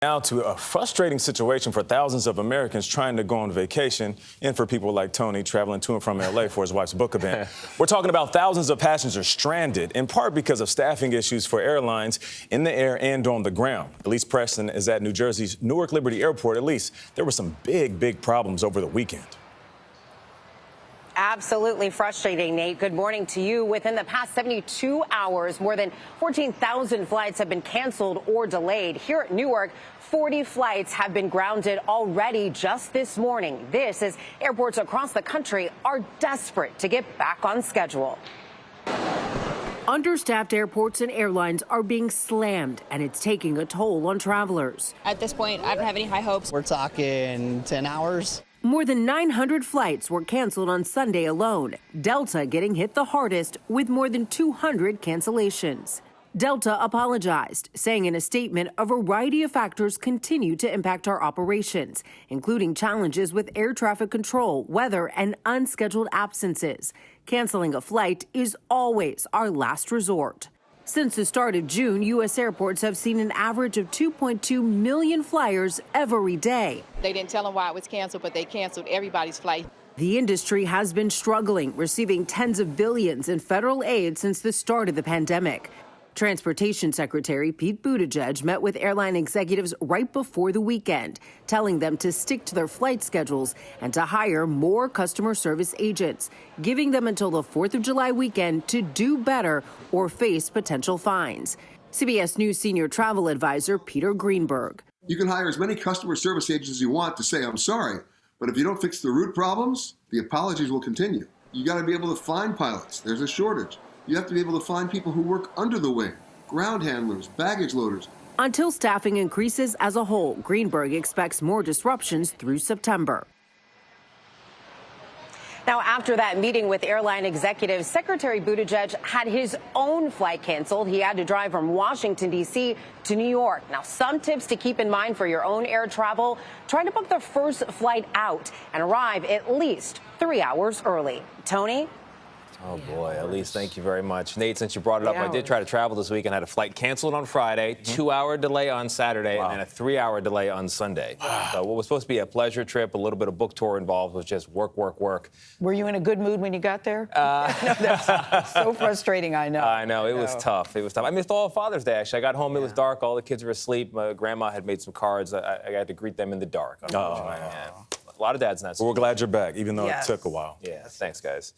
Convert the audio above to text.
Now to a frustrating situation for thousands of Americans trying to go on vacation and for people like Tony traveling to and from L.A. for his wife's book event. We're talking about thousands of passengers stranded, in part because of staffing issues for airlines in the air and on the ground. Elise Preston is at New Jersey's Newark Liberty Airport. Elise, there were some big problems over the weekend. Absolutely frustrating, Nate. Good morning to you. Within the past 72 hours, more than 14,000 flights have been canceled or delayed. Here at Newark, 40 flights have been grounded already just this morning. This as airports across the country are desperate to get back on schedule. Understaffed airports and airlines are being slammed, and it's taking a toll on travelers. At this point, I don't have any high hopes. We're talking 10 hours. More than 900 flights were canceled on Sunday alone. Delta getting hit the hardest with more than 200 cancellations. Delta apologized, saying in a statement a variety of factors continue to impact our operations, including challenges with air traffic control, weather, and unscheduled absences. Canceling a flight is always our last resort. Since the start of June, U.S. airports have seen an average of 2.2 million flyers every day. They didn't tell them why it was canceled, but they canceled everybody's flight. The industry has been struggling, receiving tens of billions in federal aid since the start of the pandemic. Transportation Secretary Pete Buttigieg met with airline executives right before the weekend, telling them to stick to their flight schedules and to hire more customer service agents, giving them until the 4th of July weekend to do better or face potential fines. CBS News senior travel advisor Peter Greenberg. You can hire as many customer service agents as you want to say, I'm sorry, but if you don't fix the root problems, the apologies will continue. You got to be able to find pilots. There's a shortage. You have to be able to find people who work under the wing, ground handlers, baggage loaders. Until staffing increases as a whole, Greenberg expects more disruptions through September. Now, after that meeting with airline executives, Secretary Buttigieg had his own flight canceled. He had to drive from Washington, D.C. to New York. Now, some tips to keep in mind for your own air travel: try to book the first flight out and arrive at least 3 hours early. Tony? Oh, boy. Elise, thank you very much. Nate, since you brought it up, I did try to travel this week and had a flight canceled on Friday, 2-hour delay on Saturday, and then a 3-hour delay on Sunday. So what was supposed to be a pleasure trip, a little bit of book tour involved, was just work. Were you in a good mood when you got there? No, that's so frustrating, I know. I know. It was tough. I missed all of Father's Day, actually. I got home, it was dark, all the kids were asleep. My grandma had made some cards. I had to greet them in the dark. Yeah. A lot of dads in that. Well, we're glad you're back, even though it took a while. Yeah, thanks, guys.